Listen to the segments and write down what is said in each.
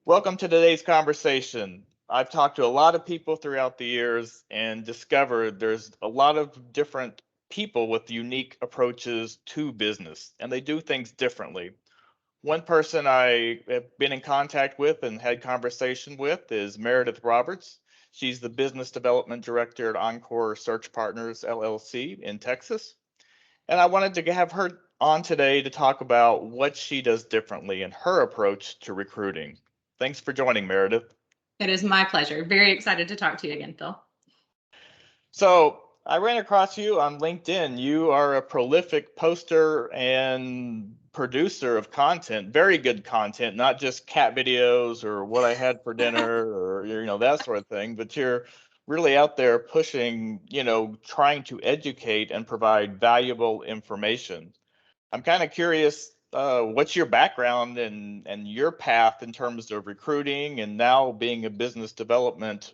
Welcome to today's conversation. I've talked to a lot of people throughout the years and discovered there's a lot of different people with unique approaches to business, and they do things differently. One person I have been in contact with and had conversation with is Maredith Roberts. She's the Business Development Director at Encore Search Partners, LLC in Texas. And I wanted to have her on today to talk about what she does differently in her approach to recruiting. Thanks for joining, Meredith. It is my pleasure. Very excited to talk to you again, Phil. So I ran across you on LinkedIn. You are a prolific poster and producer of content, very good content, not just cat videos or what I had for dinner or that sort of thing, but you're really out there pushing, trying to educate and provide valuable information. I'm kind of curious, what's your background and your path in terms of recruiting and now being a business development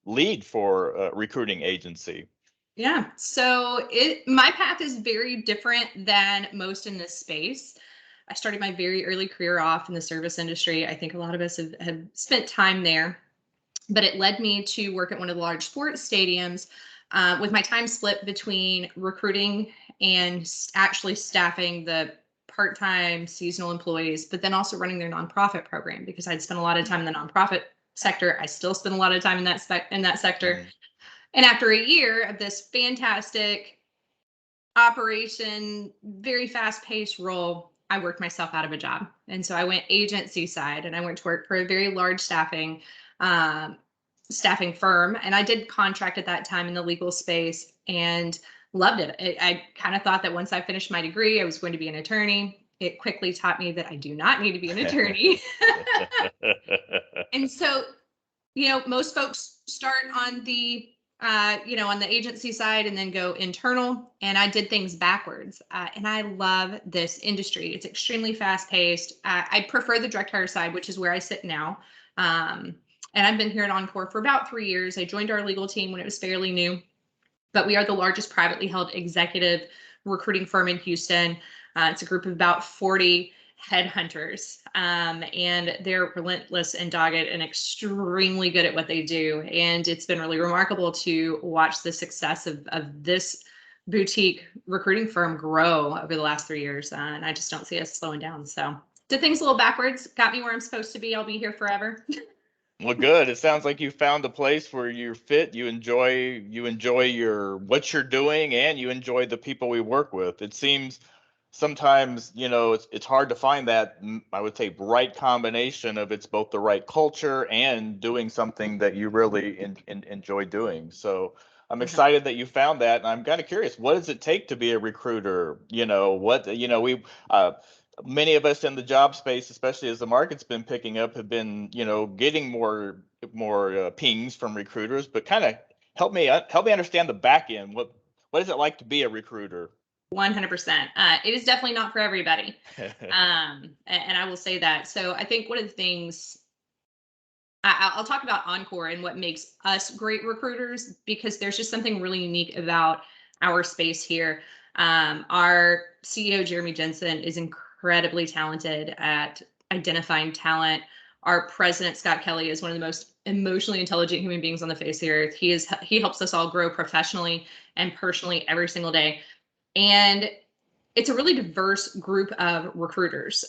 lead for a recruiting agency? Yeah, so my path is very different than most in this space. I started my very early career off in the service industry. I think a lot of us have spent time there, but it led me to work at one of the large sports stadiums with my time split between recruiting and actually staffing the part-time seasonal employees, but then also running their nonprofit program because I'd spent a lot of time in the nonprofit sector. I still spend a lot of time in that sector. Mhm. And after a year of this fantastic operation, very fast-paced role, I worked myself out of a job. And so I went agency side and I went to work for a very large um, staffing firm. And I did contract at that time in the legal space and loved it. I kind of thought that once I finished my degree, I was going to be an attorney. It quickly taught me that I do not need to be an attorney. And so, most folks start on the on the agency side and then go internal. And I did things backwards. And I love this industry. It's extremely fast paced. I prefer the direct hire side, which is where I sit now. And I've been here at Encore for about 3 years. I joined our legal team when it was fairly new, but we are the largest privately held executive recruiting firm in Houston. It's a group of about 40 headhunters, and they're relentless and dogged and extremely good at what they do. And it's been really remarkable to watch the success of this boutique recruiting firm grow over the last 3 years. And I just don't see us slowing down. So did things a little backwards, got me where I'm supposed to be. I'll be here forever. Well, good. It sounds like you found a place where you're fit. You enjoy your what you're doing, and you enjoy the people we work with. It seems sometimes, it's hard to find that I would say right combination of it's both the right culture and doing something that you really enjoy doing. So I'm excited that you found that, and I'm kind of curious, what does it take to be a recruiter? We many of us in the job space, especially as the market's been picking up, have been, getting more pings from recruiters. But kind of help me understand the back end. What is it like to be a recruiter? 100%. It is definitely not for everybody. And I will say that. So I think one of the things I'll talk about Encore and what makes us great recruiters, because there's just something really unique about our space here. Our CEO, Jeremy Jensen, is incredibly talented at identifying talent. Our president, Scott Kelly, is one of the most emotionally intelligent human beings on the face of the earth. He helps us all grow professionally and personally every single day. And it's a really diverse group of recruiters.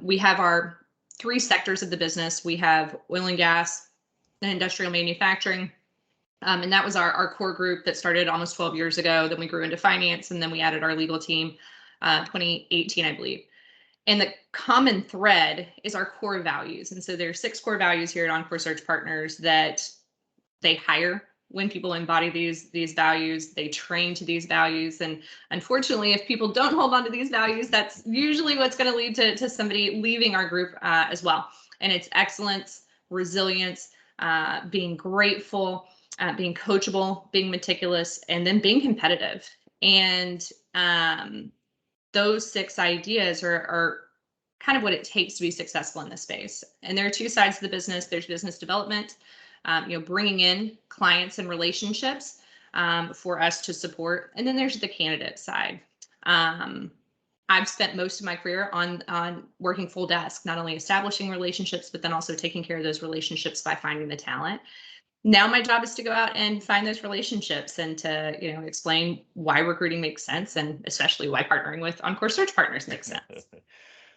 We have our three sectors of the business. We have oil and gas and industrial manufacturing. And that was our core group that started almost 12 years ago. Then we grew into finance, and then we added our legal team 2018, I believe. And the common thread is our core values. And so there are 6 core values here at Encore Search Partners that they hire when people embody these values. They train to these values. And unfortunately, if people don't hold on to these values, that's usually what's going to lead to somebody leaving our group as well. And it's excellence, resilience, being grateful, being coachable, being meticulous, and then being competitive. And those 6 ideas are kind of what it takes to be successful in this space. And there are 2 sides of the business. There's business development, bringing in clients and relationships for us to support. And then there's the candidate side. I've spent most of my career on working full desk, not only establishing relationships, but then also taking care of those relationships by finding the talent. Now my job is to go out and find those relationships and to, explain why recruiting makes sense, and especially why partnering with Encore Search Partners makes sense.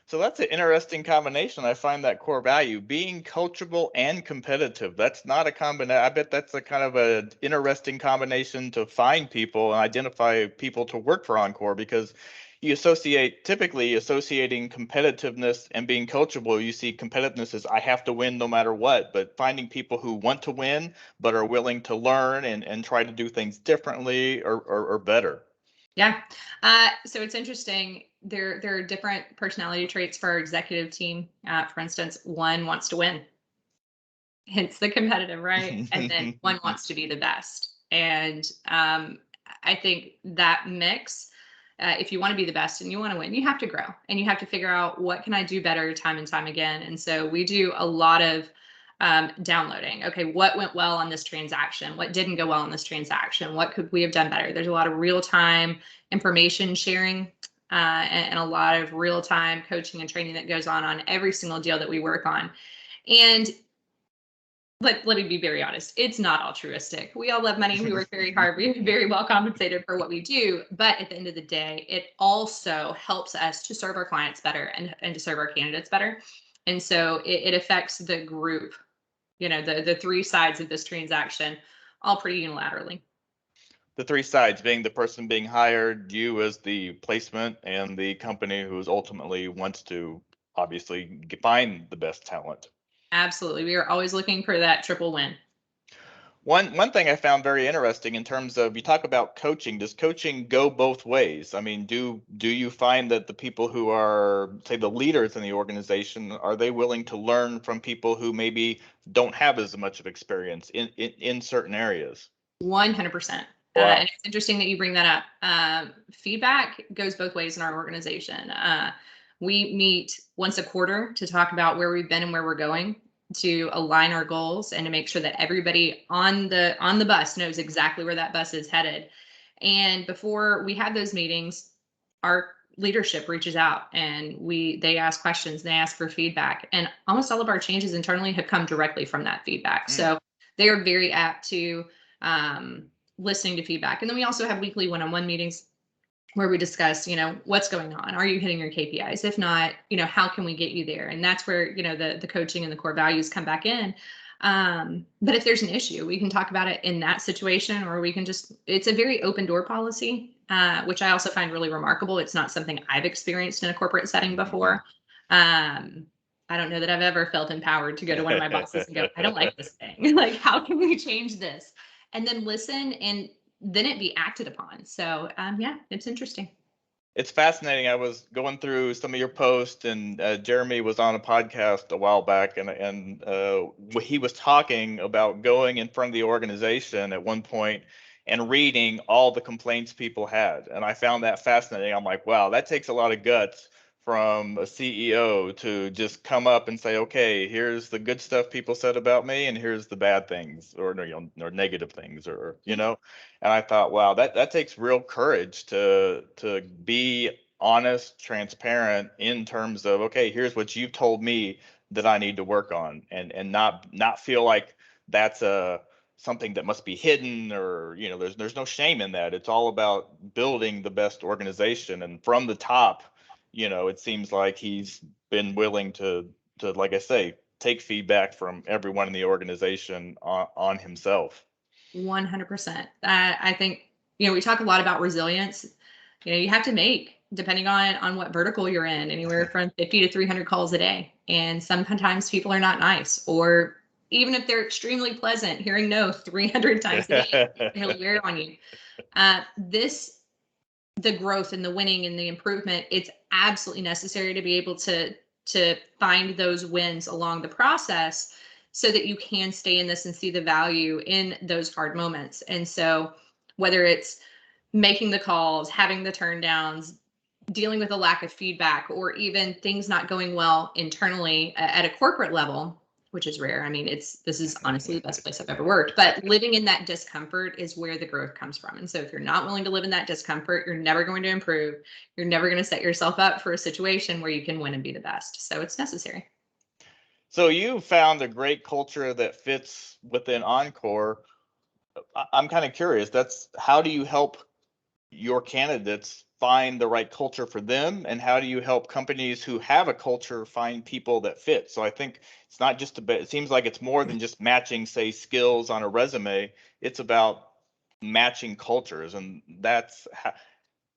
So that's an interesting combination. I find that core value being coachable and competitive. That's not a combination. I bet that's a kind of a interesting combination to find people and identify people to work for Encore, because you typically associating competitiveness and being coachable. You see competitiveness as I have to win no matter what, but finding people who want to win but are willing to learn and try to do things differently or better. Yeah. So it's interesting. There are different personality traits for our executive team. For instance, one wants to win, hence the competitive, right? And then one wants to be the best. And I think that mix, if you want to be the best and you want to win, you have to grow and you have to figure out what can I do better time and time again. And so we do a lot of downloading. Okay, what went well on this transaction? What didn't go well on this transaction? What could we have done better? There's a lot of real time information sharing and a lot of real time coaching and training that goes on every single deal that we work on. And let me be very honest, it's not altruistic. We all love money. We work very hard. We're very well compensated for what we do. But at the end of the day, it also helps us to serve our clients better and to serve our candidates better. And so it affects the group, the three sides of this transaction, all pretty unilaterally. The three sides being the person being hired, you as the placement, and the company who's ultimately wants to obviously find the best talent. Absolutely. We are always looking for that triple win. One thing I found very interesting in terms of, you talk about coaching, does coaching go both ways? I mean, do you find that the people who are, say, the leaders in the organization, are they willing to learn from people who maybe don't have as much of experience in certain areas? 100%. Wow. And it's interesting that you bring that up. Feedback goes both ways in our organization. We meet once a quarter to talk about where we've been and where we're going, to align our goals and to make sure that everybody on the bus knows exactly where that bus is headed. And before we have those meetings, our leadership reaches out and they ask questions, they ask for feedback, and almost all of our changes internally have come directly from that feedback. So they are very apt to listening to feedback. And then we also have weekly one-on-one meetings where we discuss, what's going on? Are you hitting your KPIs? If not, how can we get you there? And that's where, the coaching and the core values come back in. But if there's an issue, we can talk about it in that situation, or we can it's a very open door policy, which I also find really remarkable. It's not something I've experienced in a corporate setting before. I don't know that I've ever felt empowered to go to one of my bosses and go, I don't like this thing. Like, how can we change this? And then listen, and then it be acted upon. So yeah, it's interesting. It's fascinating. I was going through some of your posts, and Jeremy was on a podcast a while back, and he was talking about going in front of the organization at one point and reading all the complaints people had. And I found that fascinating. I'm like, wow, that takes a lot of guts from a CEO to just come up and say, okay, here's the good stuff people said about me, and here's the bad things, or negative things, or And I thought, wow, that takes real courage to be honest, transparent in terms of, okay, here's what you've told me that I need to work on, and not feel like that's something that must be hidden, or there's no shame in that. It's all about building the best organization, and from the top, it seems like he's been willing to like I say, take feedback from everyone in the organization on himself. 100%. I think, we talk a lot about resilience. You have to make, depending on what vertical you're in, anywhere from 50 to 300 calls a day. And sometimes people are not nice, or even if they're extremely pleasant, hearing no 300 times a day can really wear on you. The growth and the winning and the improvement, it's absolutely necessary to be able to find those wins along the process, so that you can stay in this and see the value in those hard moments. And so whether it's making the calls, having the turn downs, dealing with a lack of feedback, or even things not going well internally at a corporate level, which is rare. I mean, this is honestly the best place I've ever worked, but living in that discomfort is where the growth comes from. And so if you're not willing to live in that discomfort, you're never going to improve. You're never going to set yourself up for a situation where you can win and be the best. So it's necessary. So you found a great culture that fits within Encore. I'm kind of curious. That's how do you help your candidates find the right culture for them, and how do you help companies who have a culture find people that fit? So I think it's not just about, it seems like it's more than just matching, say, skills on a resume. It's about matching cultures, and that's how,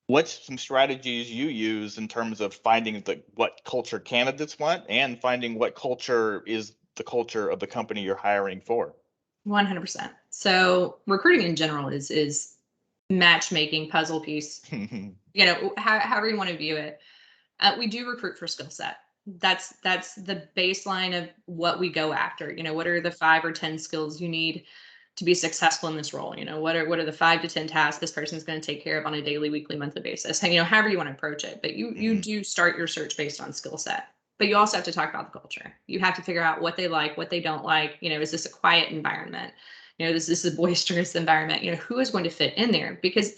what's some strategies you use in terms of finding what culture candidates want and finding what culture is the culture of the company you're hiring for? 100%. So recruiting in general is matchmaking puzzle piece, however you want to view it. We do recruit for skill set. That's the baseline of what we go after. What are the 5 or 10 skills you need to be successful in this role? What are the 5 to 10 tasks this person's going to take care of on a daily, weekly, monthly basis? And however you want to approach it. But you do start your search based on skill set. But you also have to talk about the culture. You have to figure out what they like, what they don't like. Is this a quiet environment? Is this a boisterous environment? Who is going to fit in there? Because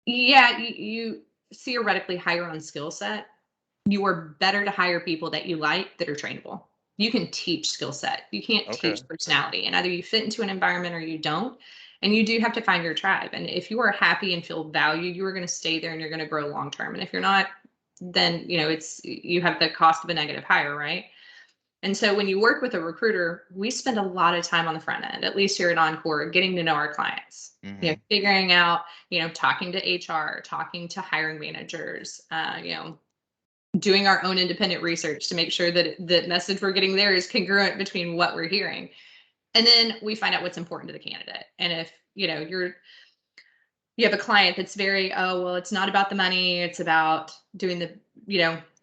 yeah, you theoretically hire on skill set. You are better to hire people that you like that are trainable. You can teach skill set. You can't Okay. teach personality. And either you fit into an environment or you don't. And you do have to find your tribe. And if you are happy and feel valued, you are going to stay there and you're going to grow long term. And if you're not, then you have the cost of a negative hire, right? And so when you work with a recruiter, we spend a lot of time on the front end, at least here at Encore, getting to know our clients, figuring out, talking to HR, talking to hiring managers, doing our own independent research to make sure that the message we're getting there is congruent between what we're hearing. And then we find out what's important to the candidate. And if, you have a client that's very, oh, well, it's not about the money. It's about doing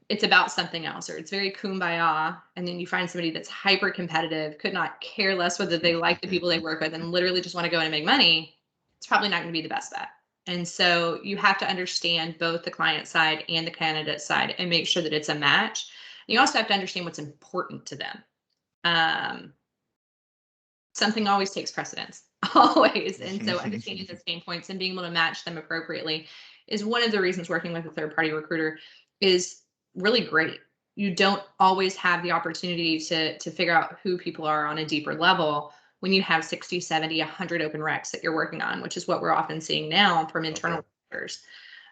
it's about something else, or it's very kumbaya. And then you find somebody that's hyper competitive, could not care less whether they like the people they work with and literally just want to go in and make money. It's probably not going to be the best bet. And so you have to understand both the client side and the candidate side and make sure that it's a match. And you also have to understand what's important to them. Something always takes precedence, always. And so understanding those pain points and being able to match them appropriately is one of the reasons working with a third party recruiter is really great. You don't always have the opportunity to figure out who people are on a deeper level when you have 60, 70, 100 open recs that you're working on, which is what we're often seeing now from internal recruiters.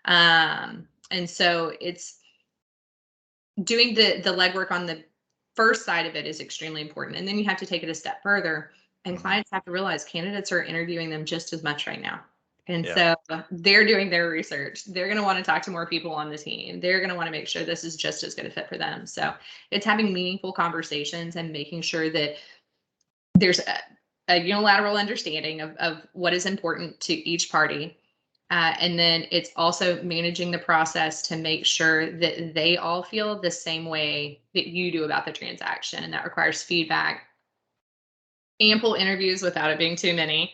And so it's doing the legwork on the first side of it is extremely important. And then you have to take it a step further. And clients have to realize candidates are interviewing them just as much right now. And so they're doing their research. They're going to want to talk to more people on the team. They're going to want to make sure this is just as good a fit for them. So it's having meaningful conversations and making sure that there's a unilateral understanding of what is important to each party. And then it's also managing the process to make sure that they all feel the same way that you do about the transaction. And that requires feedback, ample interviews without it being too many,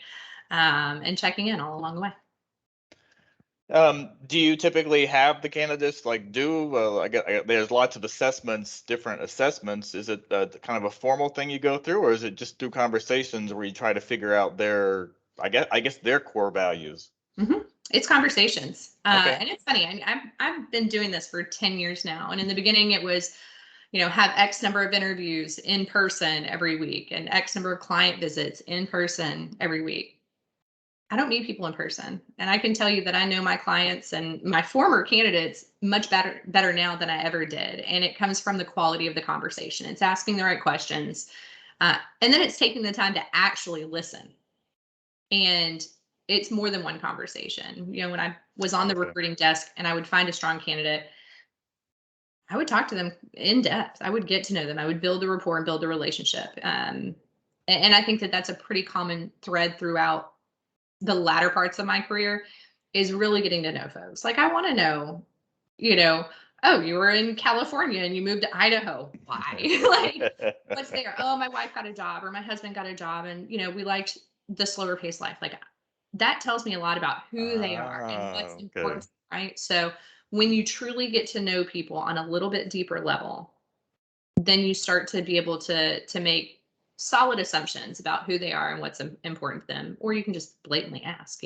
and checking in all along the way. Do you typically have the candidates I get there's lots of assessments, different assessments. Is it kind of a formal thing you go through, or is it just through conversations where you try to figure out their, I guess their core values? It's conversations. Okay. And it's funny. I mean, I've been doing this for 10 years now. And in the beginning it was, have X number of interviews in person every week and X number of client visits in person every week. I don't meet people in person. And I can tell you that I know my clients and my former candidates much better now than I ever did. And it comes from the quality of the conversation. It's asking the right questions. And then it's taking the time to actually listen. And it's more than one conversation. When I was on the recruiting desk and I would find a strong candidate, I would talk to them in depth. I would get to know them. I would build a rapport and build a relationship. And I think that that's a pretty common thread throughout the latter parts of my career is really getting to know folks. Like I want to know, oh, you were in California and you moved to Idaho. Why? Like what's there? Oh, my wife got a job or my husband got a job and, we liked the slower paced life. Like that tells me a lot about who they are and what's important, right? So when you truly get to know people on a little bit deeper level, then you start to be able to make solid assumptions about who they are and what's important to them, or you can just blatantly ask,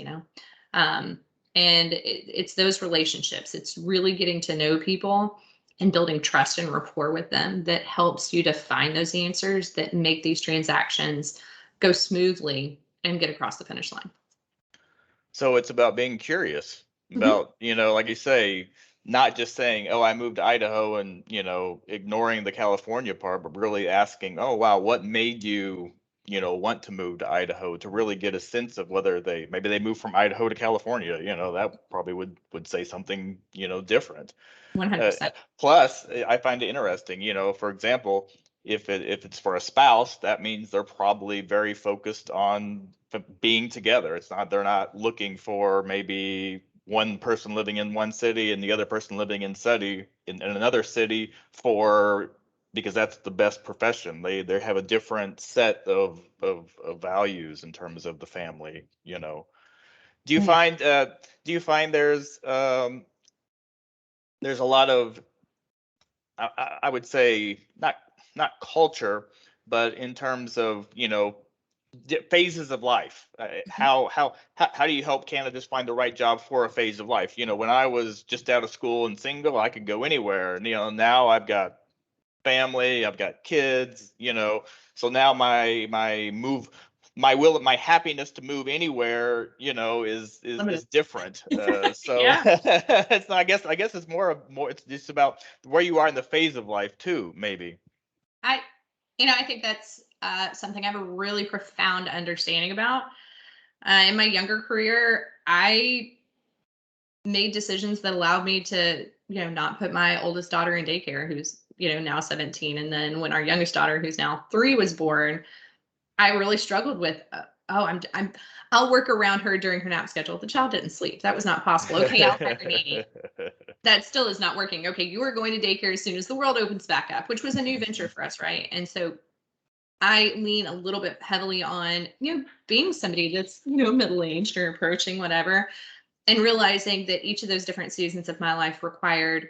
um, and it's those relationships, it's really getting to know people and building trust and rapport with them that helps you to find those answers that make these transactions go smoothly and get across the finish line. So it's about being curious Mhm. about, like you say, not just saying, "Oh, I moved to Idaho," and, ignoring the California part, but really asking, "Oh, wow, what made you, want to move to Idaho?" To really get a sense of whether maybe they moved from Idaho to California, that probably would say something, different. Uh, 100%. Plus, I find it interesting, for example, if it's for a spouse, that means they're probably very focused on being together. It's not They're not looking for maybe one person living in one city and the other person living in another city for because that's the best profession. They have a different set of values in terms of the family. Do you Yeah. find there's a lot of I would say not culture, but in terms of phases of life. Mhm. How do you help candidates find the right job for a phase of life? When I was just out of school and single, I could go anywhere. And now I've got family, I've got kids. So now my happiness to move anywhere, is Limited. different. So Yeah. it's not, I guess it's more it's just about where you are in the phase of life too, maybe. I I think that's something I have a really profound understanding about. In my younger career, I made decisions that allowed me to, not put my oldest daughter in daycare, who's, now 17. And then when our youngest daughter, who's now 3, was born, I really struggled with, oh, I'll work around her during her nap schedule. The child didn't sleep. That was not possible. Okay, I'll hire a nanny. That still is not working. Okay, you are going to daycare as soon as the world opens back up, which was a new venture for us, right? And so I lean a little bit heavily on, being somebody that's, middle aged or approaching whatever, and realizing that each of those different seasons of my life required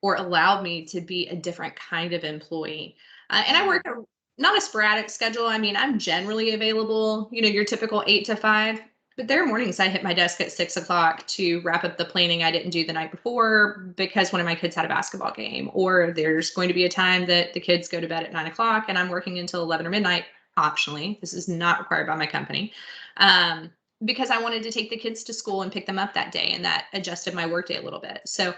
or allowed me to be a different kind of employee. And I work Mm. not a sporadic schedule. I mean, I'm generally available, your typical 8 to 5. But there are mornings I hit my desk at 6 o'clock to wrap up the planning I didn't do the night before because one of my kids had a basketball game, or there's going to be a time that the kids go to bed at 9 o'clock and I'm working until 11 or midnight. Optionally, this is not required by my company. Um, because I wanted to take the kids to school and pick them up that day, and that adjusted my workday a little bit. So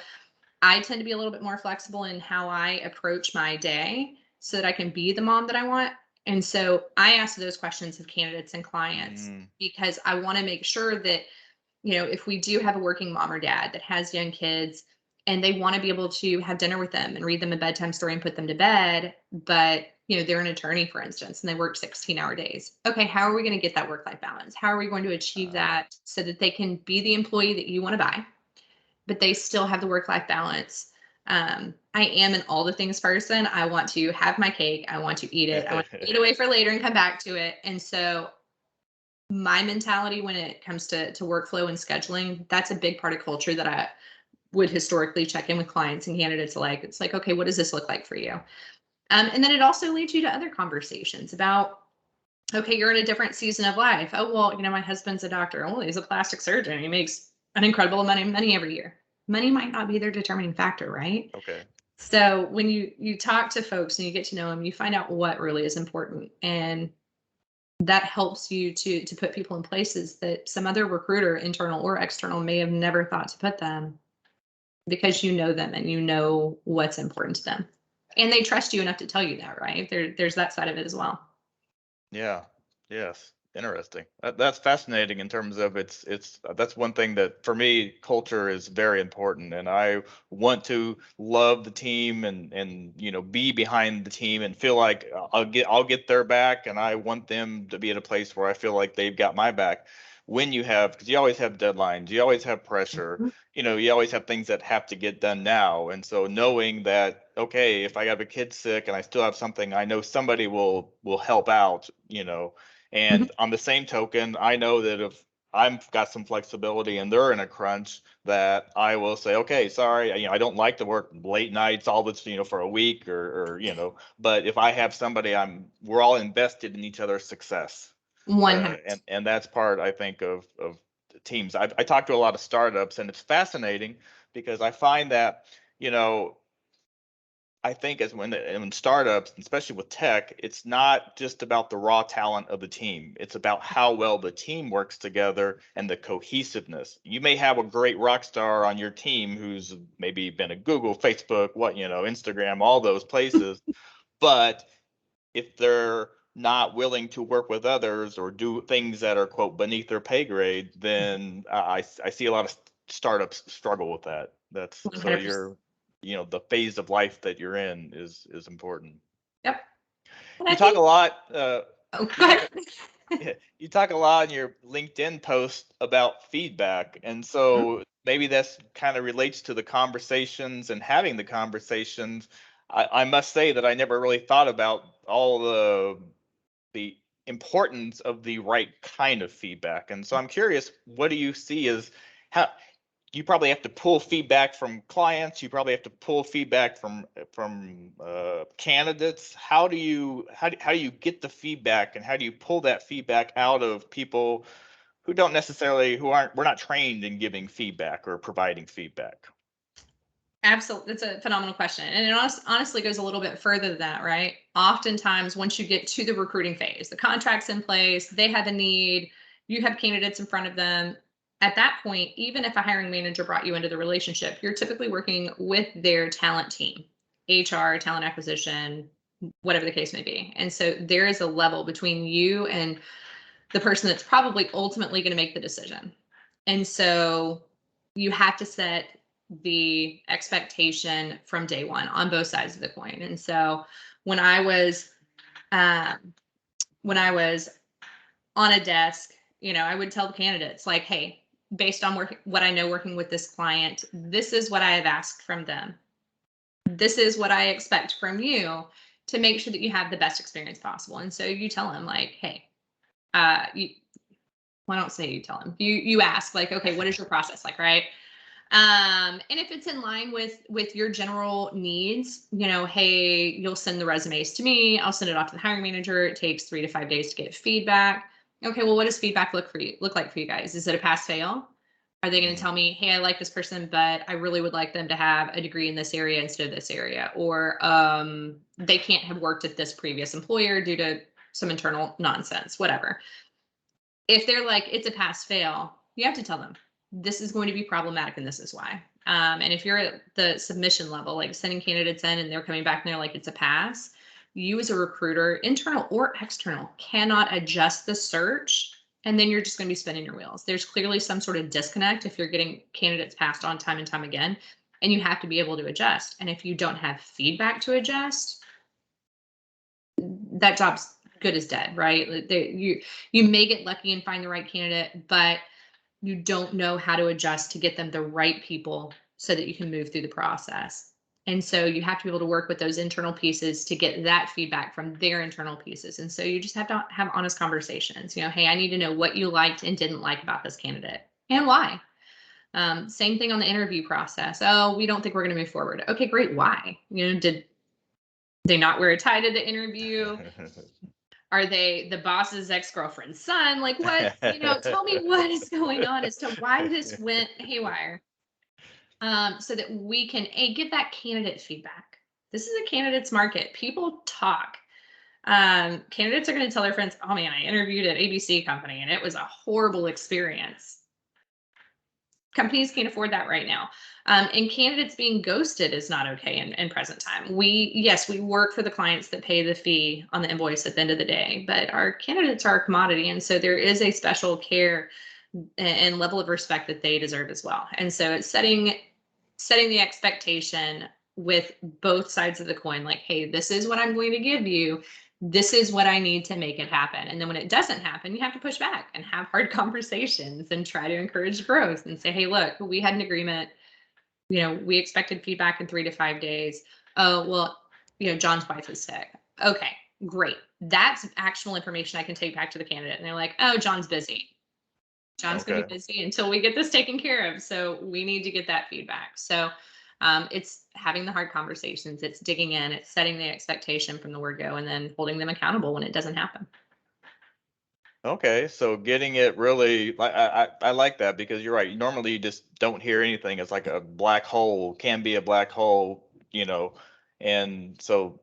I tend to be a little bit more flexible in how I approach my day so that I can be the mom that I want. And so I ask those questions of candidates and clients Mm. because I want to make sure that, if we do have a working mom or dad that has young kids and they want to be able to have dinner with them and read them a bedtime story and put them to bed, but they're an attorney, for instance, and they work 16-hour days. Okay, how are we going to get that work-life balance? How are we going to achieve Uh, that so that they can be the employee that you want to buy, but they still have the work-life balance? I am an all the things person. I want to have my cake. I want to eat it. I want to eat away for later and come back to it. And so my mentality when it comes to workflow and scheduling, that's a big part of culture that I would historically check in with clients and candidates alike. It's like, okay, what does this look like for you? And then it also leads you to other conversations about, okay, you're in a different season of life. Oh, well, my husband's a doctor. Oh, he's a plastic surgeon. He makes an incredible amount of money every year. Money might not be their determining factor, right? okay. So when you talk to folks and you get to know them, you find out what really is important, and that helps you to put people in places that some other recruiter, internal or external, may have never thought to put them, because you know them and you know what's important to them. And they trust you enough to tell you that, right? There's that side of it as well. Yeah. Yes. Interesting. That's fascinating in terms of it's that's one thing that for me culture is very important, and I want to love the team and be behind the team and feel like I'll get their back, and I want them to be at a place where I feel like they've got my back. Because you always have deadlines, you always have pressure, Mhm. you always have things that have to get done now, and so knowing that, okay, if I have a kid sick and I still have something, I know somebody will help out. Mhm. And on the same token, I know that if I've got some flexibility and they're in a crunch, that I will say, okay, sorry, I don't like to work late nights all this, for a week, or but if I have somebody, we're all invested in each other's success. 100. And that's part, I think, of teams. I talk to a lot of startups, and it's fascinating because I find that, I think as when startups, especially with tech, it's not just about the raw talent of the team. It's about how well the team works together and the cohesiveness. You may have a great rock star on your team who's maybe been at Google, Facebook, Instagram, all those places, but if they're not willing to work with others or do things that are, quote, beneath their pay grade, then I see a lot of startups struggle with that. That's so 100%. the phase of life that you're in is important. Yep. And I You talk think, a lot. oh, You go talk. ahead. You talk a lot in your LinkedIn post about feedback, and so maybe that's kind of relates to the conversations and having the conversations. I must say that I never really thought about all the importance of the right kind of feedback, and so I'm curious, what do you see as how you probably have to pull feedback from clients, you probably have to pull feedback from candidates. How do you get the feedback, and how do you pull that feedback out of people who don't necessarily who aren't we're not trained in giving feedback or providing feedback? Absolutely. That's a phenomenal question. And it honestly goes a little bit further than that, right? Oftentimes, once you get to the recruiting phase, the contract's in place, they have a need, you have candidates in front of them. At that point, even if a hiring manager brought you into the relationship, you're typically working with their talent team, HR, talent acquisition, whatever the case may be. And so there is a level between you and the person that's probably ultimately going to make the decision. And so you have to set the expectation from day one on both sides of the coin. And so when I was um, when I was on a desk, I would tell the candidates like, hey, based on what I know working with this client, this is what I have asked from them. This is what I expect from you to make sure that you have the best experience possible. And so you tell them like, hey, you, well, I don't say you tell them. You ask like, okay, what is your process like, right? And if it's in line with your general needs, hey, you'll send the resumes to me. I'll send it off to the hiring manager. It takes 3 to 5 days to get feedback. Okay, well, what does feedback look like for you guys? Is it a pass fail? Are they going to Mhm. tell me, hey, I like this person, but I really would like them to have a degree in this area instead of this area, or they can't have worked at this previous employer due to some internal nonsense, whatever. If they're like, it's a pass fail, you have to tell them this is going to be problematic and this is why. And if you're at the submission level, like sending candidates in and they're coming back and they're like, it's a pass, you as a recruiter, internal or external, cannot adjust the search. And then you're just going to be spinning your wheels. There's clearly some sort of disconnect if you're getting candidates passed on time and time again, and you have to be able to adjust. And if you don't have feedback to adjust, that job's good as dead, right? You may get lucky and find the right candidate, but you don't know how to adjust to get them the right people so that you can move through the process. And so you have to be able to work with those internal pieces to get that feedback from their internal pieces. And so you just have to have honest conversations. Hey, I need to know what you liked and didn't like about this candidate and why. Same thing on the interview process. Oh, we don't think we're going to move forward. Okay, great. Why? Did they not wear a tie to the interview? Are they the boss's ex-girlfriend's son? Like what, tell me what is going on as to why this went haywire. So that we can give that candidate feedback. This is a candidate's market. People talk. Candidates are going to tell their friends, oh man, I interviewed at ABC company and it was a horrible experience. Companies can't afford that right now. And candidates being ghosted is not okay in present time. Yes, we work for the clients that pay the fee on the invoice at the end of the day, but our candidates are a commodity. And so there is a special care and level of respect that they deserve as well. And so it's setting the expectation with both sides of the coin, like, hey, this is what I'm going to give you. This is what I need to make it happen. And then when it doesn't happen, you have to push back and have hard conversations and try to encourage growth and say, hey, look, we had an agreement. We expected feedback in 3 to 5 days. Oh, well, John's wife is sick. Okay, great. That's actionable information I can take back to the candidate. And they're like, oh, John's busy. John's going to Okay. be busy until we get this taken care of. So we need to get that feedback. So it's having the hard conversations, it's digging in, it's setting the expectation from the word go, and then holding them accountable when it doesn't happen. Okay, so getting it really, I like that, because you're right. Normally you just don't hear anything. It's like a black hole, can be a black hole, and so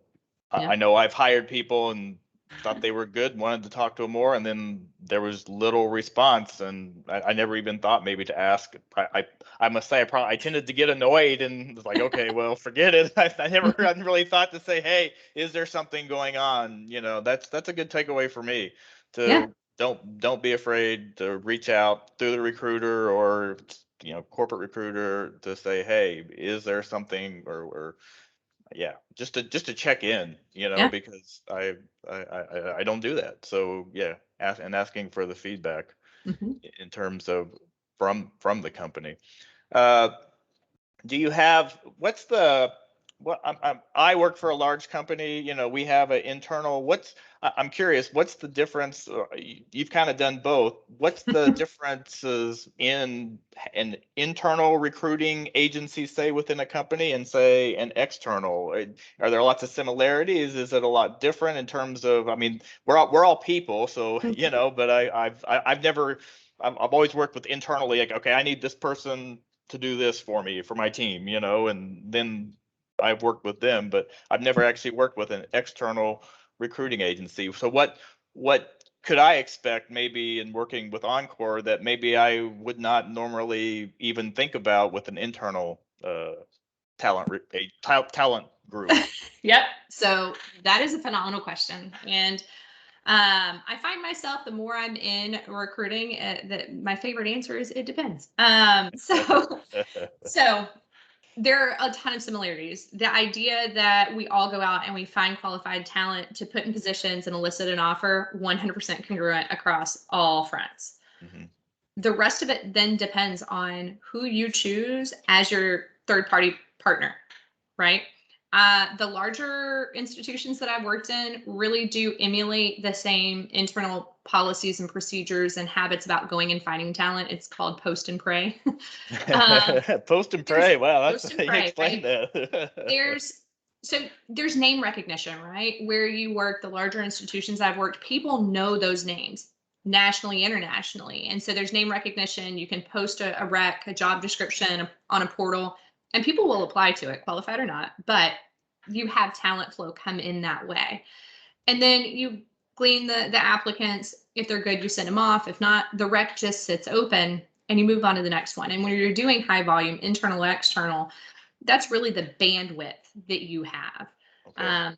Yeah. I know I've hired people and thought they were good, wanted to talk to them more, and then there was little response, and I never even thought maybe to ask. I must say I tended to get annoyed and was like, okay, well, forget it. I never Mhm. really thought to say, hey, is there something going on? That's a good takeaway for me. Yeah. To don't be afraid to reach out through the recruiter, or corporate recruiter, to say, hey, is there something, or yeah, just to check in, Yeah. because I don't do that. So yeah, asking for the feedback Hmm. in terms of from the company. Uh, do you have what's the what I work for a large company, we have an internal, I'm curious, what's the difference? You've kind of done both. What's the differences in an internal recruiting agency, say, within a company, and say an external? Are there lots of similarities? Is it a lot different in terms of, I mean, we're all people, so but I've never, I've always worked with internally, like, okay, I need this person to do this for me, for my team, and then I've worked with them, but I've never actually worked with an external recruiting agency. So what could I expect, maybe in working with Encore, that maybe I would not normally even think about with an internal talent group? Yep. So that is a phenomenal question. And I find myself, the more I'm in recruiting, that my favorite answer is it depends. So there are a ton of similarities. The idea that we all go out and we find qualified talent to put in positions and elicit an offer, 100% congruent across all fronts. Mhm. The rest of it then depends on who you choose as your third party partner, right? The larger institutions that I've worked in really do emulate the same internal policies and procedures and habits about going and finding talent. It's called post and pray. um, Post and there's pray. Wow, post and you pray, explained right? that. There's there's name recognition, right? Where you work, the larger institutions I've worked, people know those names nationally, internationally. And so there's name recognition. You can post a rec, a job description on a portal, and people will apply to it, qualified or not. But you have talent flow come in that way. And then you glean the applicants. If they're good, you send them off. If not, the rec just sits open and you move on to the next one. And when you're doing high volume, internal, external, that's really the bandwidth that you have. Okay. Um,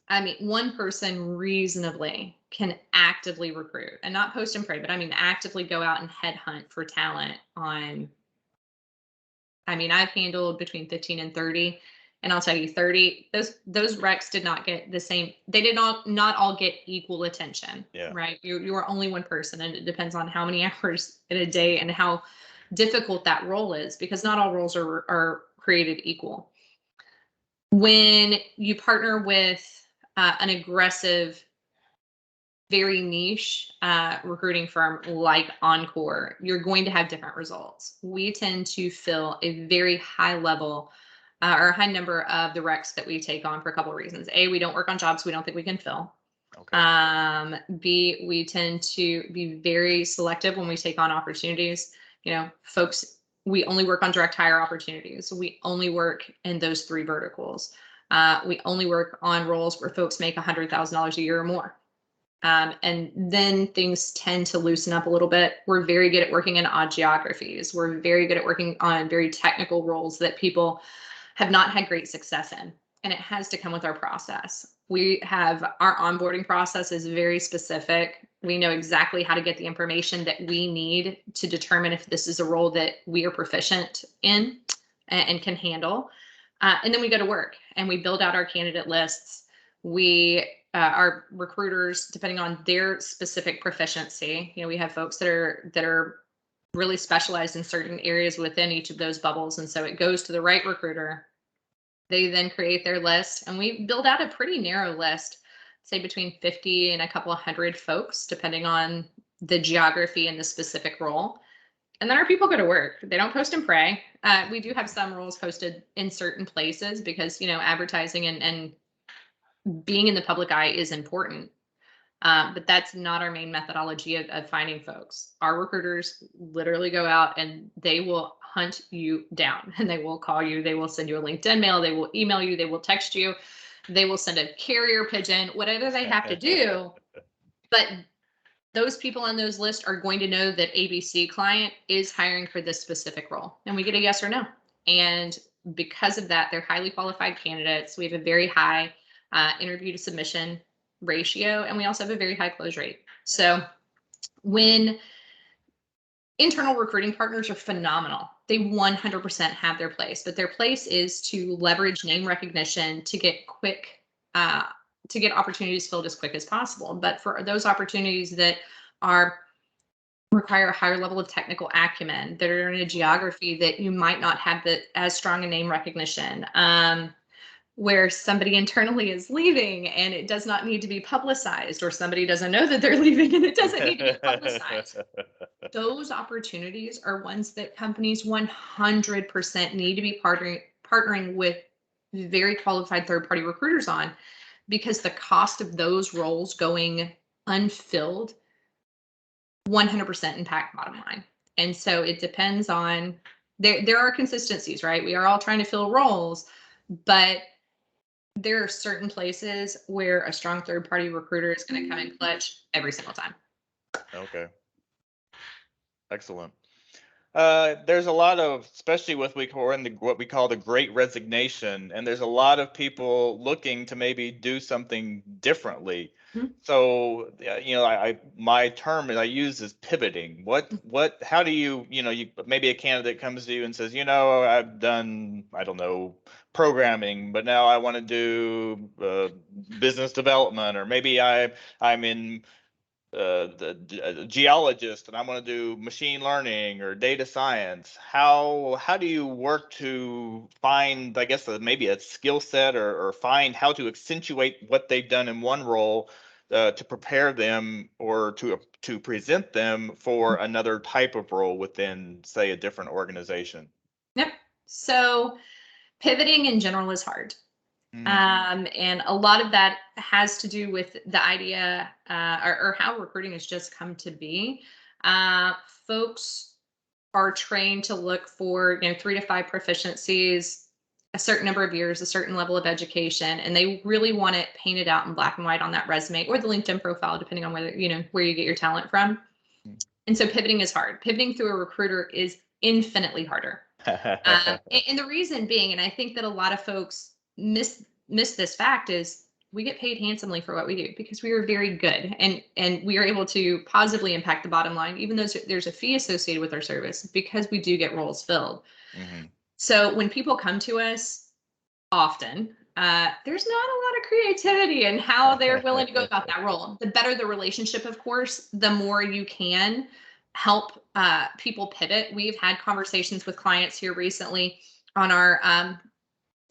I mean, one person reasonably can actively recruit and not post and pray, but I mean, actively go out and headhunt for talent on. I mean, I've handled between 15 and 30. And I'll tell you, 30, those recs did not get the same, they did not all get equal attention, Yeah. right? You are only one person, and it depends on how many hours in a day and how difficult that role is, because not all roles are created equal. When you partner with an aggressive, very niche recruiting firm like Encore, you're going to have different results. We tend to fill a very high level or a high number of the recs that we take on for a couple of reasons. A, we don't work on jobs we don't think we can fill. Okay. B, we tend to be very selective when we take on opportunities. Folks, we only work on direct hire opportunities. We only work in those three verticals. We only work on roles where folks make $100,000 a year or more. And then things tend to loosen up a little bit. We're very good at working in odd geographies. We're very good at working on very technical roles that people have not had great success in. And it has to come with our process. We have our onboarding process is very specific. We know exactly how to get the information that we need to determine if this is a role that we are proficient in and can handle. And then we go to work and we build out our candidate lists. We our recruiters, depending on their specific proficiency, we have folks that are really specialized in certain areas within each of those bubbles, and so it goes to the right recruiter. They then create their list, and we build out a pretty narrow list, say between 50 and a couple of hundred folks, depending on the geography and the specific role. And then our people go to work. They don't post and pray. We do have some roles posted in certain places because, advertising and being in the public eye is important. But that's not our main methodology of finding folks. Our recruiters literally go out and they will hunt you down, and they will call you. They will send you a LinkedIn mail. They will email you. They will text you. They will send a carrier pigeon, whatever they have to do. But those people on those lists are going to know that ABC client is hiring for this specific role. And we get a yes or no. And because of that, they're highly qualified candidates. We have a very high interview to submission ratio, and we also have a very high close rate. So when internal recruiting partners are phenomenal, they 100% have their place, but their place is to leverage name recognition to get opportunities filled as quick as possible. But for those opportunities that require a higher level of technical acumen, that are in a geography that you might not have as strong a name recognition, where somebody internally is leaving and it does not need to be publicized, or somebody doesn't know that they're leaving and it doesn't need to be publicized. Those opportunities are ones that companies 100% need to be partnering with very qualified third-party recruiters on, because the cost of those roles going unfilled 100% impact bottom line. And so it depends on, there are consistencies, right? We are all trying to fill roles, but there are certain places where a strong third-party recruiter is going to come in clutch every single time. Okay. Excellent. There's a lot of, especially with we're in what we call the Great Resignation, and there's a lot of people looking to maybe do something differently. Mm-hmm. So, my term that I use is pivoting. How do you maybe a candidate comes to you and says, I've done, I don't know, programming, but now I want to do business development, or maybe I'm in the geologist and I want to do machine learning or data science. How do you work to find, I guess, maybe a skill set, or find how to accentuate what they've done in one role to prepare them, or to present them for another type of role within, say, a different organization? Yep. So pivoting in general is hard. And a lot of that has to do with the idea or how recruiting has just come to be. Folks are trained to look for 3 to 5 proficiencies, a certain number of years, a certain level of education, and they really want it painted out in black and white on that resume or the LinkedIn profile, depending on whether where you get your talent from. And so pivoting is hard. Pivoting through a recruiter is infinitely harder. And the reason being, and I think that a lot of folks miss this fact, is we get paid handsomely for what we do because we are very good, and we are able to positively impact the bottom line, even though there's a fee associated with our service, because we do get roles filled. Mm-hmm. So when people come to us, often there's not a lot of creativity in how they're willing to go about that role. The better the relationship, of course, the more you can help people pivot. We've had conversations with clients here recently on our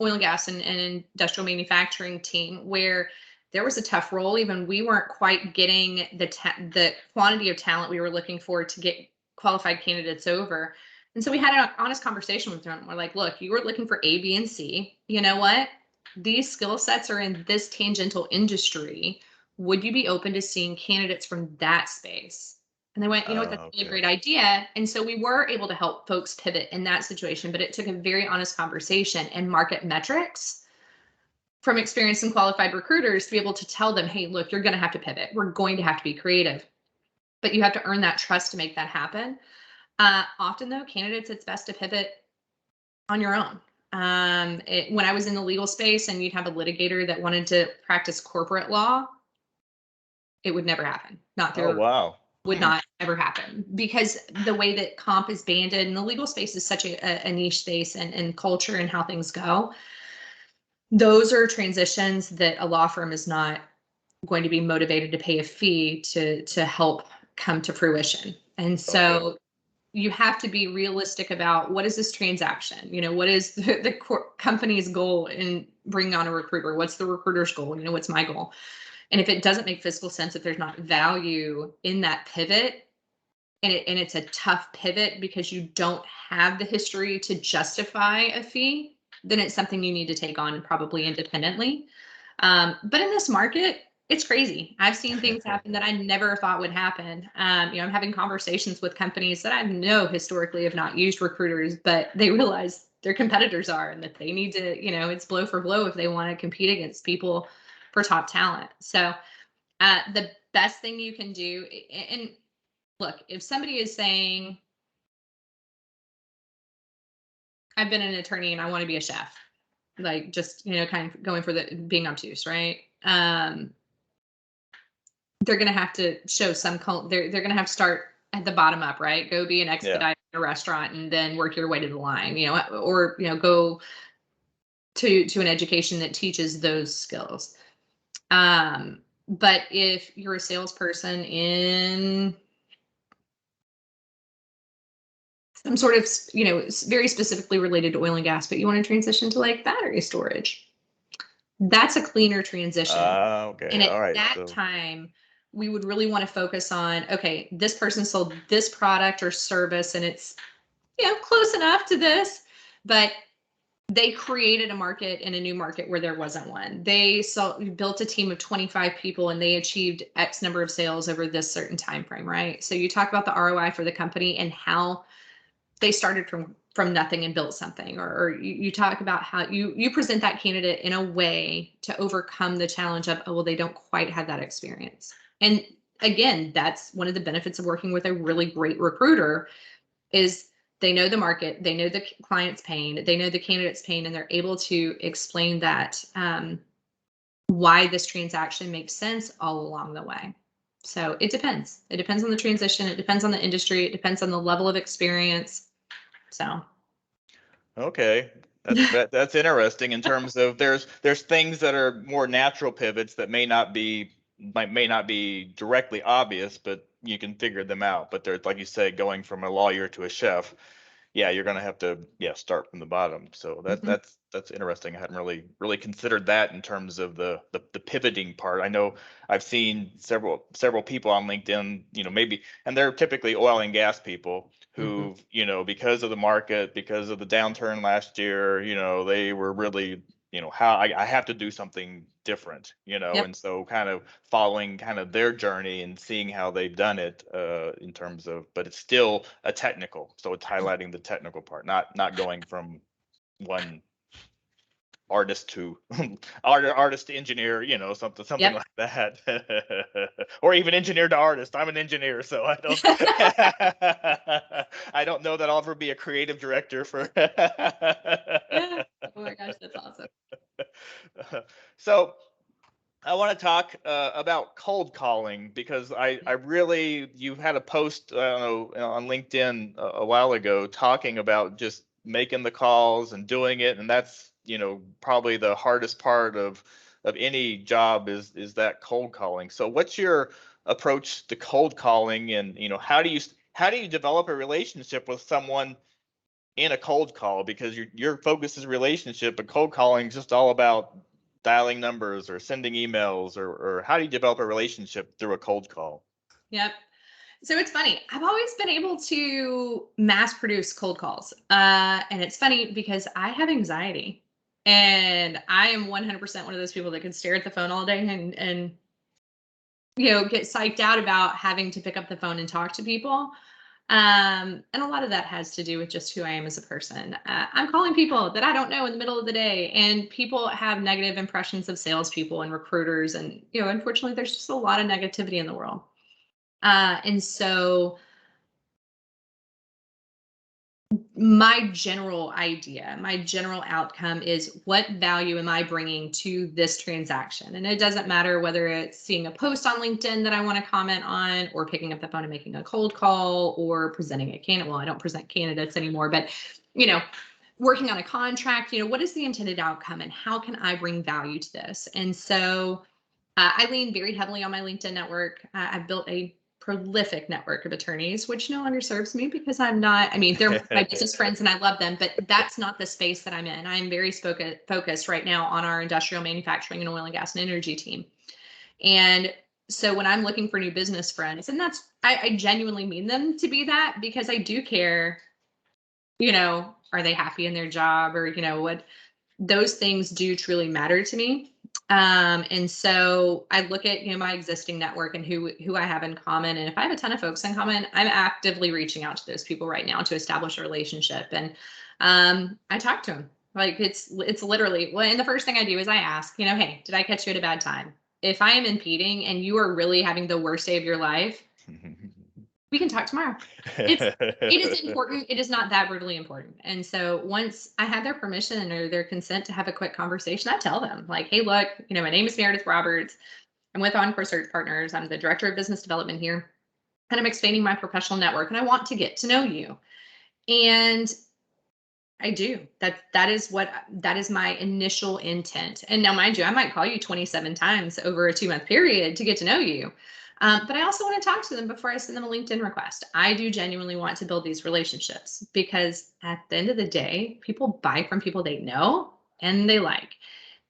oil and gas and industrial manufacturing team, where there was a tough role. Even we weren't quite getting the quantity of talent we were looking for to get qualified candidates over. And so we had an honest conversation with them. We're like, look, you were looking for A, B, and C. You know what? These skill sets are in this tangential industry. Would you be open to seeing candidates from that space? And they went, what, that's a great idea. And so we were able to help folks pivot in that situation, but it took a very honest conversation and market metrics from experienced and qualified recruiters to be able to tell them, hey, look, you're going to have to pivot. We're going to have to be creative, but you have to earn that trust to make that happen. Often though, candidates, it's best to pivot on your own. When I was in the legal space and you'd have a litigator that wanted to practice corporate law, it would never happen. Not through. Oh, wow. Would not ever happen, because the way that comp is banded, and the legal space is such a niche space, and culture and how things go. Those are transitions that a law firm is not going to be motivated to pay a fee to help come to fruition. And so you have to be realistic about, what is this transaction? What is the company's goal in bringing on a recruiter? What's the recruiter's goal? What's my goal? And if it doesn't make fiscal sense, if there's not value in that pivot, and it's a tough pivot because you don't have the history to justify a fee, then it's something you need to take on probably independently. But in this market, it's crazy. I've seen things happen that I never thought would happen. I'm having conversations with companies that I know historically have not used recruiters, but they realize their competitors are, and that they need to, it's blow for blow if they want to compete against people for top talent. So the best thing you can do, and look, if somebody is saying, I've been an attorney and I want to be a chef, like just, kind of going for the being obtuse, right? They're going to have to show they're going to have to start at the bottom up, right? Go be an expediter in a restaurant and then work your way to the line, or, go to an education that teaches those skills. But if you're a salesperson in some sort of, very specifically related to oil and gas, but you want to transition to like battery storage, that's a cleaner transition. Okay. And at All right. that time, we would really want to focus on, okay, this person sold this product or service and it's, close enough to this, but they created a market in a new market where there wasn't one. They built a team of 25 people and they achieved X number of sales over this certain time frame, right? So you talk about the ROI for the company and how they started from nothing and built something, or you talk about how you present that candidate in a way to overcome the challenge of, oh, well, they don't quite have that experience. And again, that's one of the benefits of working with a really great recruiter is they know the market, they know the client's pain, they know the candidate's pain, and they're able to explain that why this transaction makes sense all along the way. So it depends. It depends on the transition. It depends on the industry. It depends on the level of experience. So. Okay. That's interesting in terms of there's things that are more natural pivots that may not be directly obvious, but you can figure them out. But there's, like you say, going from a lawyer to a chef, yeah, you're gonna have to start from the bottom. So that's interesting. I hadn't really considered that in terms of the pivoting part. I know I've seen several people on LinkedIn, maybe, and they're typically oil and gas people who, because of the market, because of the downturn last year, they were really, how I have to do something different, Yep. and so kind of following kind of their journey and seeing how they've done it in terms of, but it's still a technical, so it's highlighting the technical part, not going from one artist to artist to engineer, something Yep. like that. Or even engineer to artist. I'm an engineer, so I don't I don't know that I'll ever be a creative director for Yeah. Oh my gosh, that's awesome. So I want to talk about cold calling, because I really, you had a post, I don't know, on LinkedIn a while ago talking about just making the calls and doing it, and that's, probably the hardest part of any job is that cold calling. So what's your approach to cold calling, and how do you develop a relationship with someone in a cold call, because your focus is relationship, but cold calling is just all about dialing numbers or sending emails, or how do you develop a relationship through a cold call? Yep. So it's funny. I've always been able to mass produce cold calls. And it's funny because I have anxiety and I am 100% one of those people that can stare at the phone all day and get psyched out about having to pick up the phone and talk to people. And a lot of that has to do with just who I am as a person. I'm calling people that I don't know in the middle of the day, and people have negative impressions of salespeople and recruiters. And, unfortunately, there's just a lot of negativity in the world. And so my general idea, my general outcome is, what value am I bringing to this transaction? And it doesn't matter whether it's seeing a post on LinkedIn that I want to comment on, or picking up the phone and making a cold call, or presenting a candidate. Well, I don't present candidates anymore, but, working on a contract, what is the intended outcome and how can I bring value to this? And so I lean very heavily on my LinkedIn network. I've built a prolific network of attorneys, which no longer serves me because I'm not, they're my business friends and I love them, but that's not the space that I'm in. I'm very focused right now on our industrial manufacturing and oil and gas and energy team. And So when I'm looking for new business friends, and I genuinely mean them to be that, because I do care, are they happy in their job, or, what those things do truly matter to me. And so I look at, my existing network and who I have in common. And if I have a ton of folks in common, I'm actively reaching out to those people right now to establish a relationship. And I talk to them. Like it's literally, well, and the first thing I do is I ask, hey, did I catch you at a bad time? If I am impeding and you are really having the worst day of your life, we can talk tomorrow. It is important. It is not that brutally important. And so once I had their permission or their consent to have a quick conversation, I tell them like, hey, look, my name is Maredith Roberts. I'm with Encore Search Partners. I'm the director of business development here, and I'm expanding my professional network, and I want to get to know you. And I do. That is my initial intent. And now, mind you, I might call you 27 times over a 2-month period to get to know you. But I also want to talk to them before I send them a LinkedIn request. I do genuinely want to build these relationships, because at the end of the day, people buy from people they know and they like.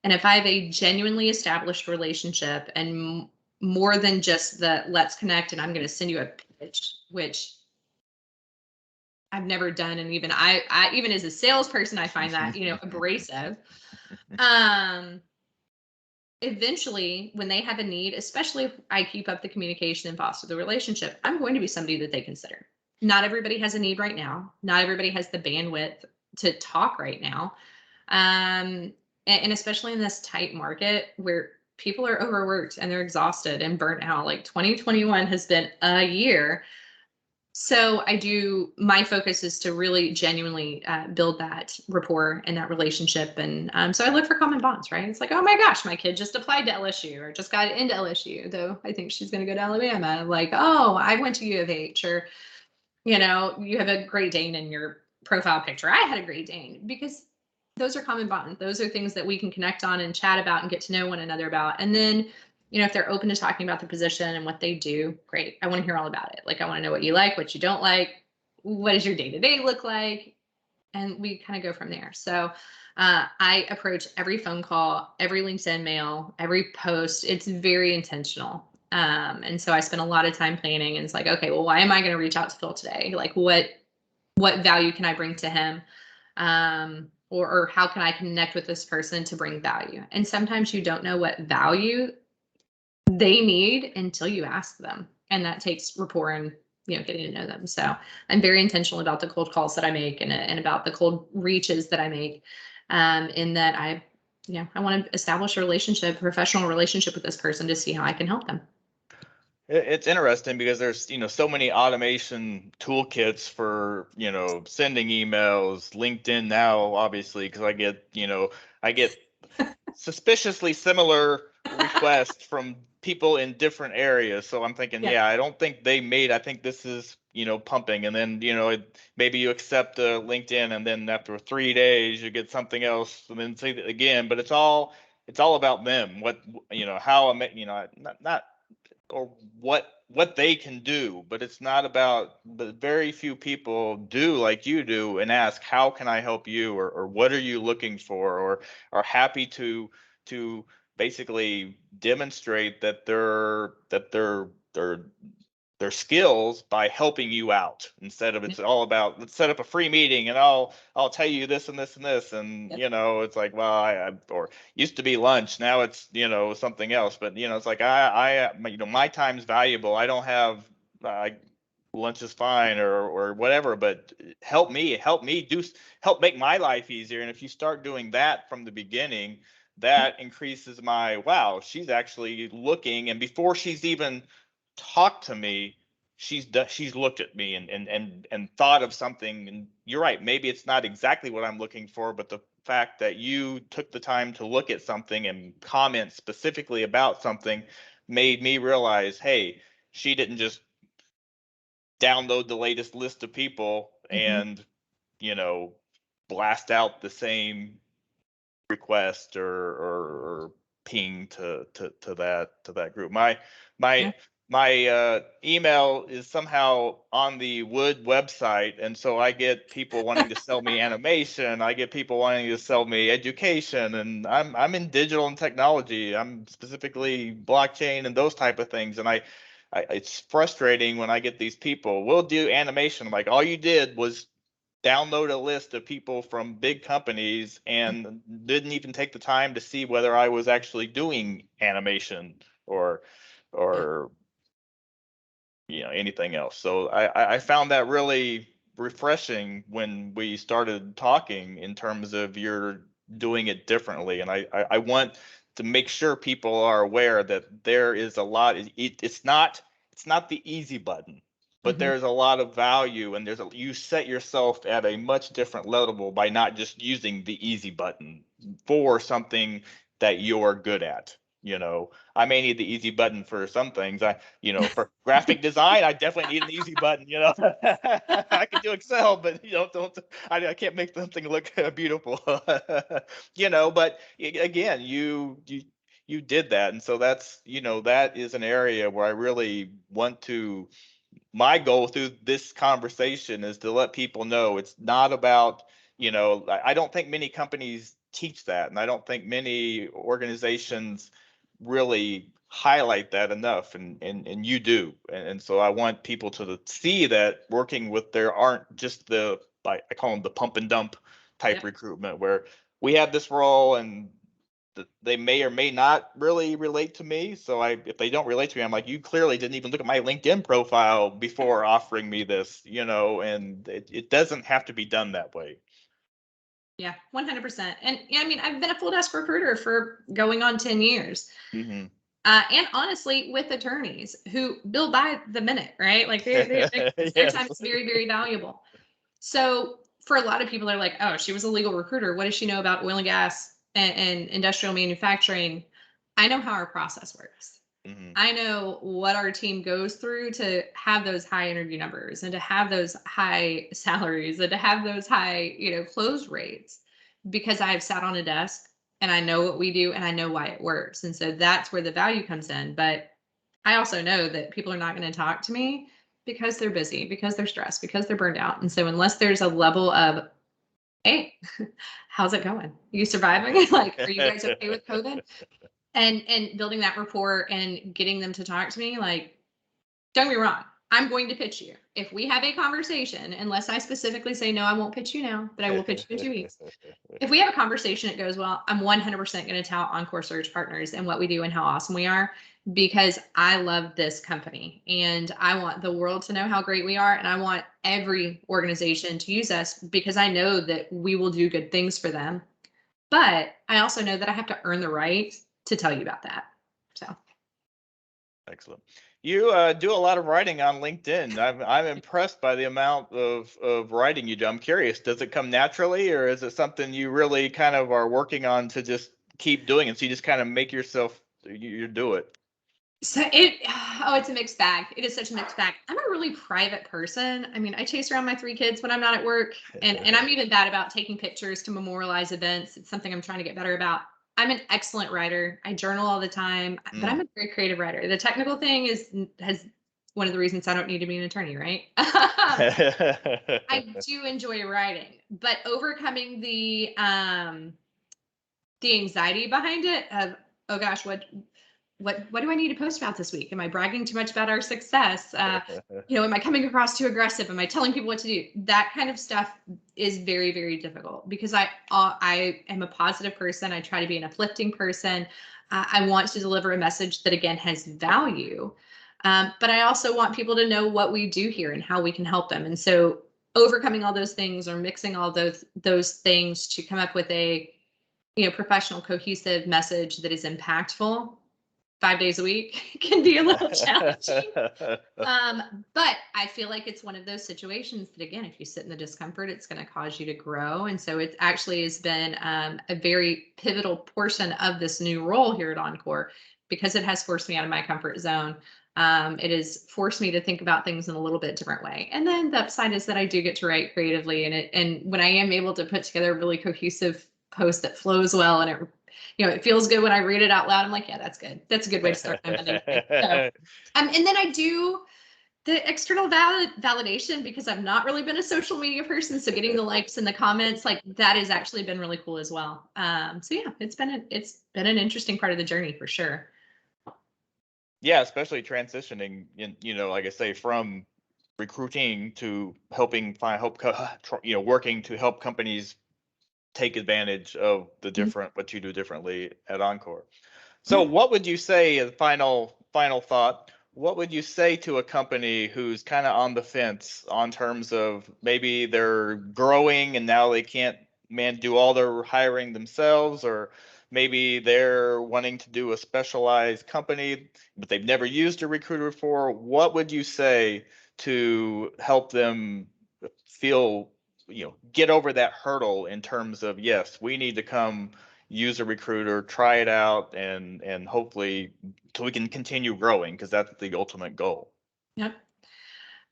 And if I have a genuinely established relationship, and more than just the let's connect and I'm going to send you a pitch, which I've never done. And even I even as a salesperson, I find that, abrasive. Um, Eventually, when they have a need, especially if I keep up the communication and foster the relationship, I'm going to be somebody that they consider. Not everybody has a need right now. Not everybody has the bandwidth to talk right now. And especially in this tight market where people are overworked and they're exhausted and burnt out. Like 2021 has been a year. So my focus is to really genuinely build that rapport and that relationship. And so I look for common bonds, right? It's like, oh my gosh, my kid just applied to LSU or just got into LSU, though I think she's going to go to Alabama. Like, oh, I went to U of H, or, you have a Great Dane in your profile picture. I had a Great Dane, because those are common bonds. Those are things that we can connect on and chat about and get to know one another about. And then, if they're open to talking about the position and what they do, great. I want to hear all about it. Like, I want to know what you like, what you don't like. What does your day-to-day look like? And we kind of go from there. So I approach every phone call, every LinkedIn mail, every post. It's very intentional. And so I spend a lot of time planning, and it's like, okay, well, why am I going to reach out to Phil today? Like, what value can I bring to him? Or how can I connect with this person to bring value? And sometimes you don't know what value they need until you ask them. And that takes rapport and, getting to know them. So I'm very intentional about the cold calls that I make, and about the cold reaches that I make. In that I want to establish a relationship, a professional relationship with this person to see how I can help them. It's interesting because there's, so many automation toolkits for, sending emails, LinkedIn now, obviously, because I get suspiciously similar requests from people in different areas. So I'm thinking, yeah, I don't think I think this is, pumping. And then, maybe you accept a LinkedIn, and then after 3 days you get something else, and then say that again. But it's all about them. What, how, not or what they can do, but it's not about. But very few people do like you do and ask, how can I help you, or what are you looking for, or are happy to basically demonstrate that their skills by helping you out, instead of it's all about, let's set up a free meeting and I'll tell you this and this and this. And it's like, well, I or used to be lunch, now it's something else. But it's like, I my time's valuable. I don't have lunch is fine, or whatever, but help me help make my life easier. And if you start doing that from the beginning, that increases my, wow, she's actually looking, and before she's even talked to me, she's looked at me and thought of something. And you're right, maybe it's not exactly what I'm looking for, but the fact that you took the time to look at something and comment specifically about something made me realize, hey, she didn't just download the latest list of people and blast out the same request or ping to that group. My my email is somehow on the Wood website, and so I get people wanting to sell me animation. I get people wanting to sell me education, and I'm in digital and technology. I'm specifically blockchain and those type of things. And it's frustrating when I get these people. We'll do animation. I'm like, all you did was download a list of people from big companies and didn't even take the time to see whether I was actually doing animation or Yeah. or anything else. So I found that really refreshing when we started talking in terms of you're doing it differently. And I want to make sure people are aware that there is a lot. It's not the easy button, but Mhm. there's a lot of value, and you set yourself at a much different level by not just using the easy button for something that you're good at. I may need the easy button for some things. For graphic design, I definitely need an easy button. I can do Excel, but don't I can't make something look beautiful. But again, you did that, and so that is an area where I really want to. My goal through this conversation is to let people know it's not about, I don't think many companies teach that, and I don't think many organizations really highlight that enough, and you do. And so I want people to see that working with there aren't just I call them the pump and dump type Yep. recruitment, where we have this role and they may or may not really relate to me. So if they don't relate to me, I'm like, you clearly didn't even look at my LinkedIn profile before offering me this, and it doesn't have to be done that way. Yeah, 100%. And yeah, I mean, I've been a full desk recruiter for going on 10 years. Mm-hmm. And honestly, with attorneys who bill by the minute, right? Like their time Yes. is very, very valuable. So for a lot of people, they're like, oh, she was a legal recruiter. What does she know about oil and gas and industrial manufacturing? I know how our process works. Mm-hmm. I know what our team goes through to have those high interview numbers and to have those high salaries and to have those high, close rates, because I've sat on a desk and I know what we do and I know why it works. And so that's where the value comes in. But I also know that people are not going to talk to me because they're busy, because they're stressed, because they're burned out. And so unless there's a level of, hey, how's it going? You surviving? Like, are you guys okay with COVID? And building that rapport and getting them to talk to me, like, don't get me wrong, I'm going to pitch you. If we have a conversation, unless I specifically say no, I won't pitch you now, but I will pitch you in 2 weeks. If we have a conversation, it goes well, I'm 100% going to tell Encore Search Partners and what we do and how awesome we are, because I love this company and I want the world to know how great we are. And I want every organization to use us because I know that we will do good things for them. But I also know that I have to earn the right to tell you about that. So. Excellent. You do a lot of writing on LinkedIn. I'm impressed by the amount of writing you do. I'm curious, does it come naturally, or is it something you really kind of are working on to just keep doing, and so you just kind of make yourself you do it? So it's a mixed bag. It is such a mixed bag. I'm a really private person. I mean, I chase around my 3 kids when I'm not at work, and I'm even bad about taking pictures to memorialize events. It's something I'm trying to get better about. I'm an excellent writer. I journal all the time, but I'm Mm. a very creative writer. The technical thing has one of the reasons I don't need to be an attorney, right? I do enjoy writing, but overcoming the anxiety behind it of, oh gosh, what do I need to post about this week? Am I bragging too much about our success? Am I coming across too aggressive? Am I telling people what to do? That kind of stuff is very, very difficult because I am a positive person. I try to be an uplifting person. I want to deliver a message that again has value, but I also want people to know what we do here and how we can help them. And so overcoming all those things or mixing all those things to come up with a professional, cohesive message that is impactful 5 days a week can be a little challenging. But I feel like it's one of those situations that, again, if you sit in the discomfort, it's going to cause you to grow. And so it actually has been a very pivotal portion of this new role here at Encore because it has forced me out of my comfort zone. It has forced me to think about things in a little bit different way. And then the upside is that I do get to write creatively, and when I am able to put together a really cohesive post that flows well and it feels good when I read it out loud. I'm like, yeah, that's good. That's a good way to start my Monday morning. So, and then I do the external validation because I've not really been a social media person. So getting the likes and the comments, like that has actually been really cool as well. So yeah, it's been an interesting part of the journey for sure. Yeah, especially transitioning like I say, from recruiting to helping working to help companies take advantage of the different what you do differently at Encore. So what would you say as final thought? What would you say to a company who's kind of on the fence on terms of maybe they're growing and now they can't do all their hiring themselves, or maybe they're wanting to do a specialized company but they've never used a recruiter before? What would you say to help them feel, get over that hurdle in terms of, yes, we need to come use a recruiter, try it out, and hopefully so we can continue growing, because that's the ultimate goal. Yep.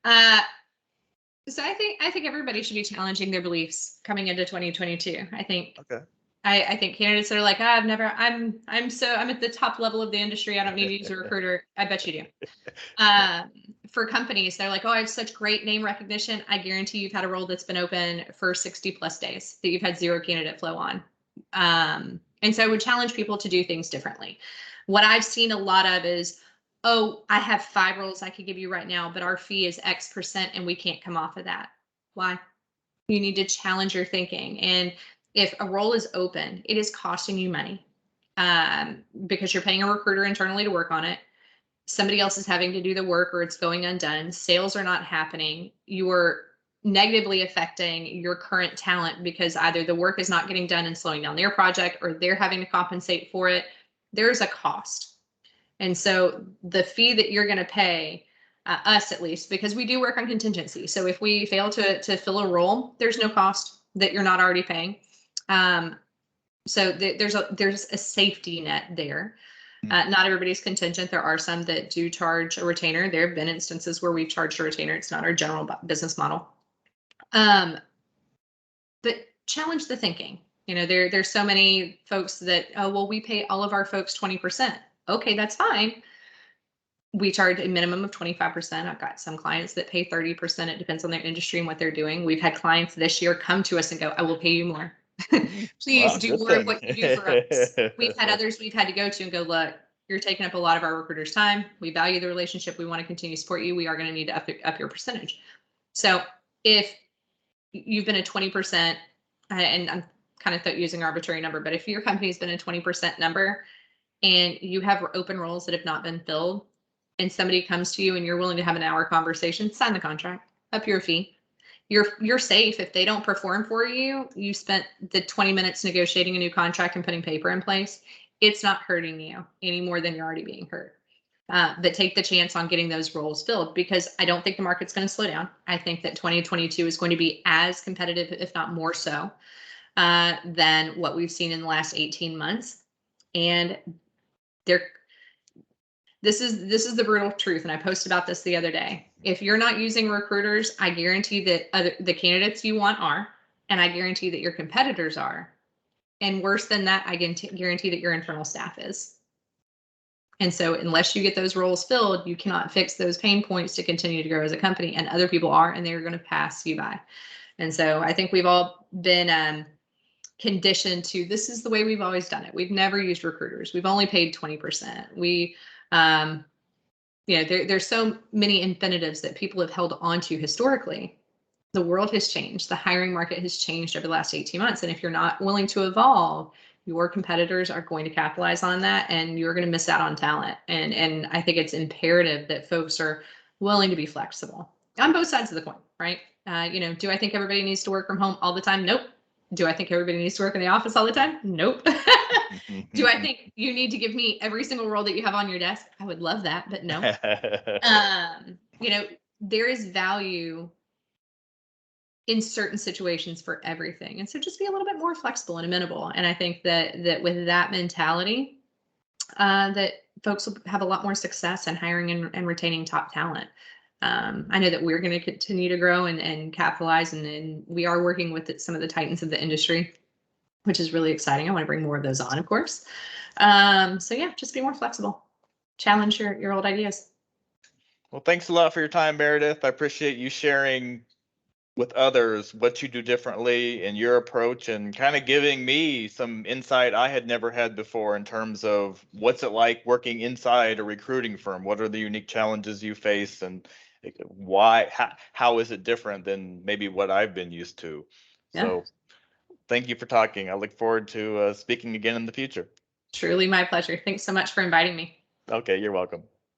So I think everybody should be challenging their beliefs coming into 2022. I think Okay. I think candidates that are like, I'm at the top level of the industry. I don't need to use a recruiter. I bet you do. For companies, they're like, oh, I have such great name recognition. I guarantee you've had a role that's been open for 60 plus days that you've had zero candidate flow on. And so I would challenge people to do things differently. What I've seen a lot of is, oh, I have 5 roles I could give you right now, but our fee is X percent and we can't come off of that. Why? You need to challenge your thinking. And if a role is open, it is costing you money because you're paying a recruiter internally to work on it. Somebody else is having to do the work or it's going undone. Sales are not happening. You are negatively affecting your current talent because either the work is not getting done and slowing down their project, or they're having to compensate for it. There's a cost. And so the fee that you're going to pay, us at least, because we do work on contingency. So if we fail to fill a role, there's no cost that you're not already paying. So there's a safety net there. Not everybody's contingent. There are some that do charge a retainer. There have been instances where we've charged a retainer. It's not our general business model. But challenge the thinking. There's so many folks that, oh, well, we pay all of our folks 20%. Okay, that's fine. We charge a minimum of 25%. I've got some clients that pay 30%. It depends on their industry and what they're doing. We've had clients this year come to us and go, I will pay you more. Please Wow, do more of what you do for us. We've had others we've had to go to and go, look, you're taking up a lot of our recruiters' time. We value the relationship. We want to continue to support you. We are going to need to up your percentage. So if you've been a 20%, and I'm kind of using an arbitrary number, but if your company's been a 20% number and you have open roles that have not been filled, and somebody comes to you and you're willing to have an hour conversation, sign the contract, up your fee. You're safe. If they don't perform for you, you spent the 20 minutes negotiating a new contract and putting paper in place. It's not hurting you any more than you're already being hurt. But take the chance on getting those roles filled, because I don't think the market's going to slow down. I think that 2022 is going to be as competitive, if not more so, than what we've seen in the last 18 months. And this is the brutal truth. And I posted about this the other day. If you're not using recruiters, I guarantee that the candidates you want are, and I guarantee that your competitors are. And worse than that, I guarantee that your internal staff is. And so unless you get those roles filled, you cannot fix those pain points to continue to grow as a company, and other people are, and they're going to pass you by. And so I think we've all been conditioned to, this is the way we've always done it. We've never used recruiters. We've only paid 20%. There's so many infinitives that people have held onto historically. The world has changed. The hiring market has changed over the last 18 months. And if you're not willing to evolve, your competitors are going to capitalize on that, and you're going to miss out on talent. And I think it's imperative that folks are willing to be flexible on both sides of the coin, right? Do I think everybody needs to work from home all the time? Nope. Do I think everybody needs to work in the office all the time? Nope. Do I think you need to give me every single role that you have on your desk? I would love that, but no. There is value in certain situations for everything. And so just be a little bit more flexible and amenable. And I think that with that mentality, that folks will have a lot more success in hiring and retaining top talent. I know that we're going to continue to grow and capitalize, and we are working with some of the titans of the industry. which is really exciting. I want to bring more of those on, of course. So yeah, just be more flexible. Challenge your old ideas. Well, thanks a lot for your time, Meredith. I appreciate you sharing with others what you do differently in your approach and kind of giving me some insight I had never had before in terms of what's it like working inside a recruiting firm. What are the unique challenges you face, and why, how is it different than maybe what I've been used to? Yeah. So thank you for talking. I look forward to speaking again in the future. Truly my pleasure. Thanks so much for inviting me. Okay, you're welcome.